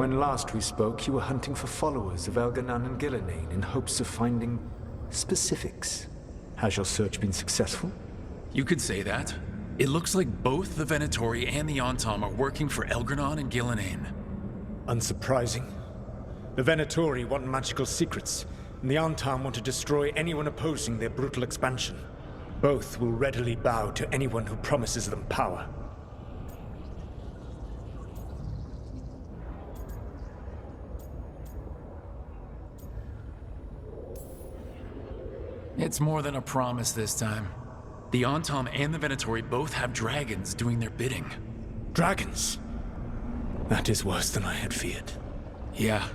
When last we spoke, you were hunting for followers of Elganan and Gillenane in hopes of finding specifics. Has your search been successful? You could say that. It looks like both the Venatori and the Antom are working for Elganan and Gillenane. Unsurprising. The Venatori want magical secrets, and the Antom want to destroy anyone opposing their brutal expansion. Both will readily bow to anyone who promises them power. It's more than a promise this time. The Antom and the Venatori both have dragons doing their bidding. Dragons? That is worse than I had feared. Yeah.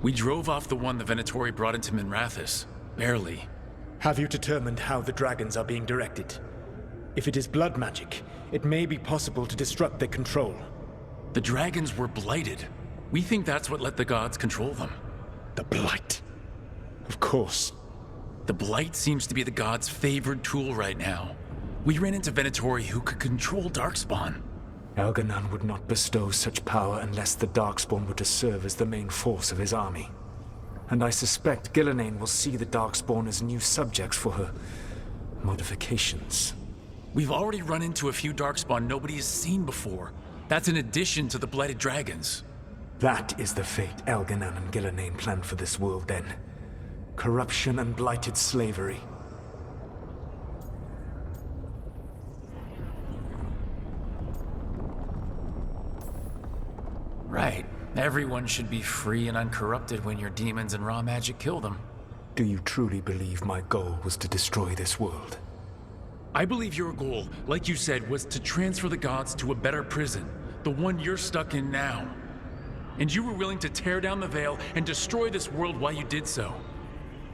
We drove off the one the Venatori brought into Minrathous. Barely. Have you determined how the dragons are being directed? If it is blood magic, it may be possible to disrupt their control. The dragons were blighted. We think that's what let the gods control them. The Blight. Of course. The Blight seems to be the gods' favored tool right now. We ran into Venatori who could control Darkspawn. Elganan would not bestow such power unless the Darkspawn were to serve as the main force of his army. And I suspect Gillenane will see the Darkspawn as new subjects for her modifications. We've already run into a few Darkspawn nobody has seen before. That's in addition to the Blighted Dragons. That is the fate Elganan and Gillenane planned for this world then. Corruption and blighted slavery. Right. Everyone should be free and uncorrupted when your demons and raw magic kill them. Do you truly believe my goal was to destroy this world? I believe your goal, like you said, was to transfer the gods to a better prison, the one you're stuck in now. And you were willing to tear down the Veil and destroy this world while you did so.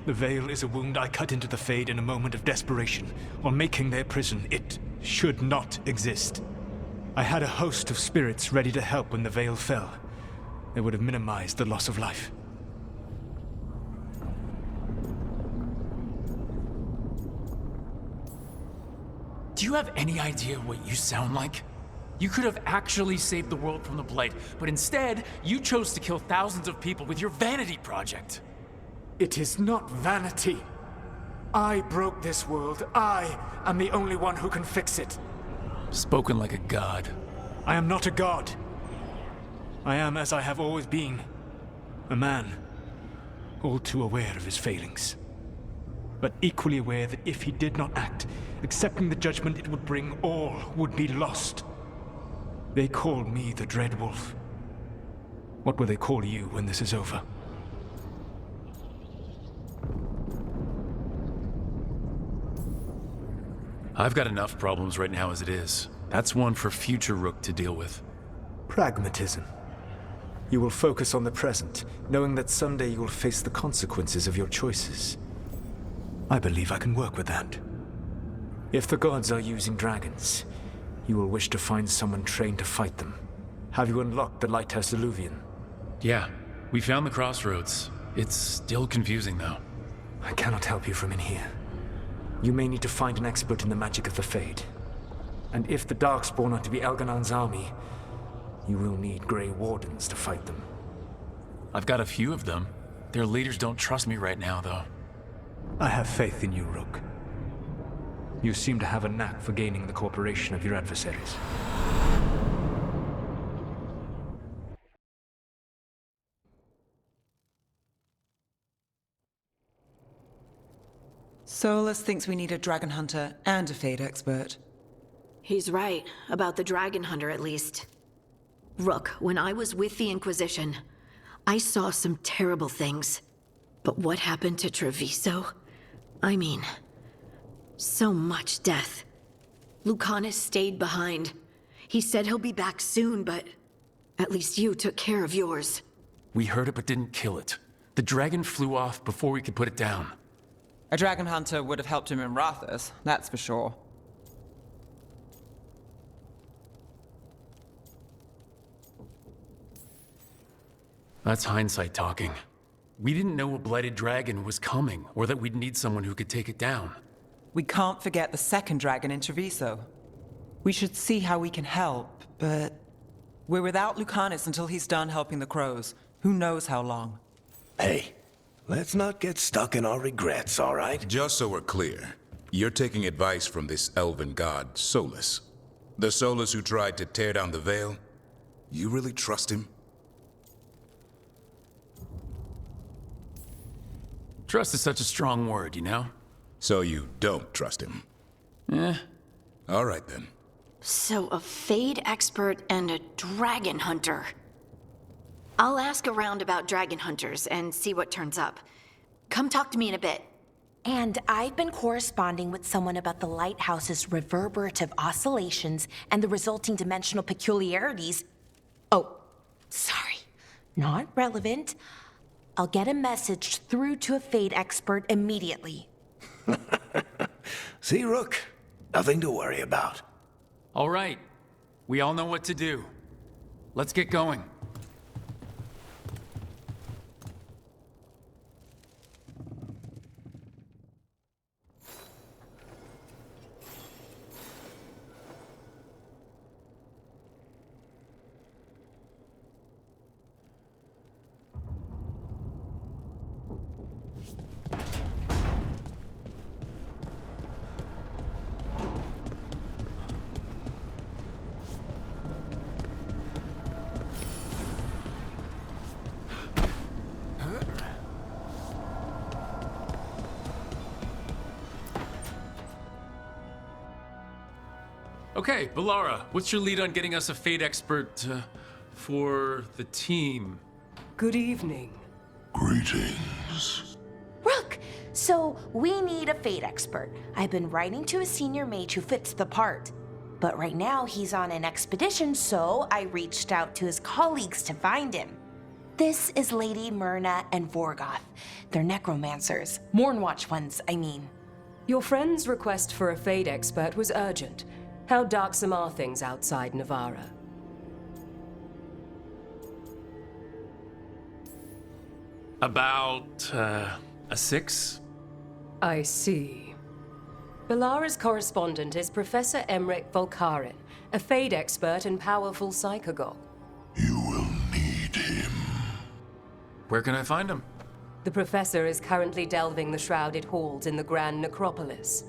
The Veil is a wound I cut into the Fade in a moment of desperation, while making their prison. It should not exist. I had a host of spirits ready to help when the Veil fell. They would have minimized the loss of life. Do you have any idea what you sound like? You could have actually saved the world from the Blight, but instead, you chose to kill thousands of people with your vanity project. It is not vanity. I broke this world. I am the only one who can fix it. Spoken like a god. I am not a god. I am as I have always been. A man. All too aware of his failings. But equally aware that if he did not act, accepting the judgment it would bring, all would be lost. They call me the Dread Wolf. What will they call you when this is over? I've got enough problems right now as it is. That's one for future Rook to deal with. Pragmatism. You will focus on the present, knowing that someday you will face the consequences of your choices. I believe I can work with that. If the gods are using dragons, you will wish to find someone trained to fight them. Have you unlocked the Lighthouse Illuvian? Yeah, we found the crossroads. It's still confusing though. I cannot help you from in here. You may need to find an expert in the magic of the Fade. And if the Darkspawn are to be Elganan's army, you will need Grey Wardens to fight them. I've got a few of them. Their leaders don't trust me right now, though. I have faith in you, Rook. You seem to have a knack for gaining the cooperation of your adversaries. Solus thinks we need a dragon hunter and a Fade expert. He's right, about the dragon hunter at least. Rook, when I was with the Inquisition, I saw some terrible things. But what happened to Treviso? I mean, so much death. Lucanus stayed behind. He said he'll be back soon, but at least you took care of yours. We heard it but didn't kill it. The dragon flew off before we could put it down. A dragon hunter would have helped him in Rathus, that's for sure. That's hindsight talking. We didn't know a blighted dragon was coming, or that we'd need someone who could take it down. We can't forget the second dragon in Treviso. We should see how we can help, but We're without Lucanus until he's done helping the crows. Who knows how long? Hey, let's not get stuck in our regrets, all right? Just so we're clear, you're taking advice from this elven god, Solus. The Solus who tried to tear down the Veil? You really trust him? Trust is such a strong word, you know? So you don't trust him? Eh. All right then. So a Fade expert and a dragon hunter. I'll ask around about dragon hunters and see what turns up. Come talk to me in a bit. And I've been corresponding with someone about the lighthouse's reverberative oscillations and the resulting dimensional peculiarities. Oh, sorry. Not relevant. I'll get a message through to a Fade expert immediately. See, Rook? Nothing to worry about. All right. We all know what to do. Let's get going. Okay, Valara, what's your lead on getting us a Fade expert for the team? Good evening. Greetings. Rook, so we need a Fade expert. I've been writing to a senior mage who fits the part. But right now he's on an expedition, so I reached out to his colleagues to find him. This is Lady Myrna and Vorgoth. They're necromancers. Mournwatch ones, I mean. Your friend's request for a Fade expert was urgent. How darksome are things outside Navara? About, a 6? I see. Balara's correspondent is Professor Emmerich Volkaren, a Fade expert and powerful psychagogue. You will need him. Where can I find him? The professor is currently delving the shrouded halls in the Grand Necropolis.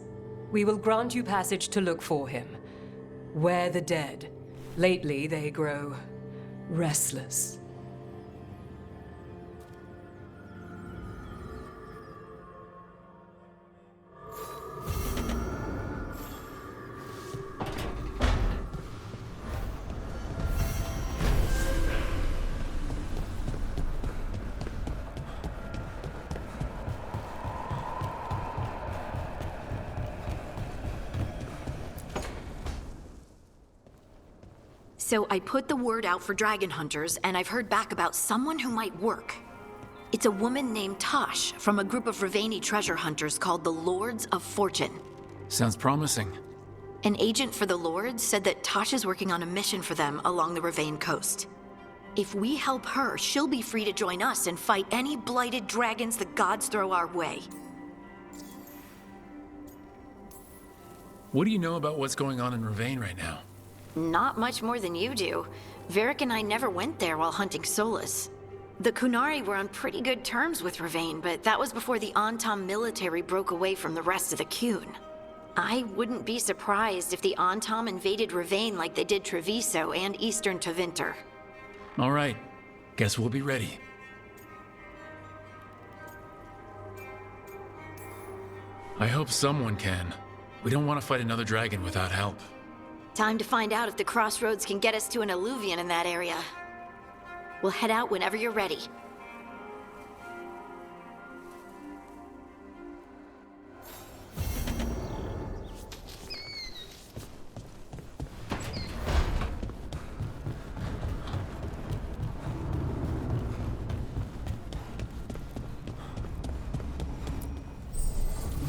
We will grant you passage to look for him. Where the dead. Lately, they grow restless. So I put the word out for dragon hunters, and I've heard back about someone who might work. It's a woman named Tosh from a group of Ravani treasure hunters called the Lords of Fortune. Sounds promising. An agent for the Lords said that Tosh is working on a mission for them along the Ravane coast. If we help her, she'll be free to join us and fight any blighted dragons the gods throw our way. What do you know about what's going on in Ravane right now? Not much more than you do. Varric and I never went there while hunting Solus. The Kunari were on pretty good terms with Ravane, but that was before the Antam military broke away from the rest of the Qun. I wouldn't be surprised if the Antam invaded Ravane like they did Treviso and Eastern Tevinter. All right. Guess we'll be ready. I hope someone can. We don't want to fight another dragon without help. Time to find out if the crossroads can get us to an alluvion in that area. We'll head out whenever you're ready.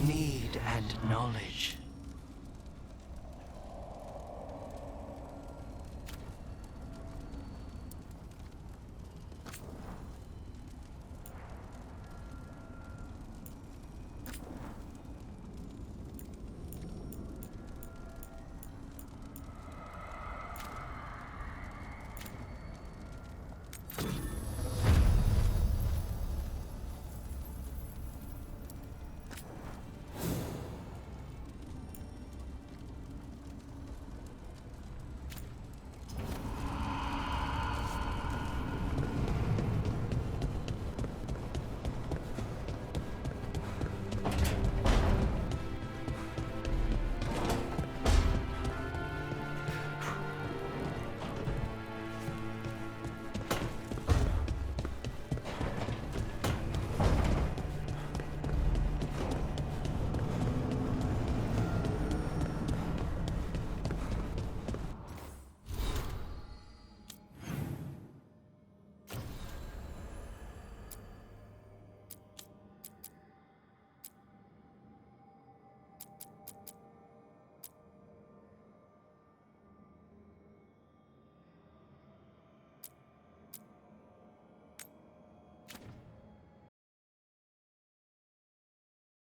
Need and knowledge.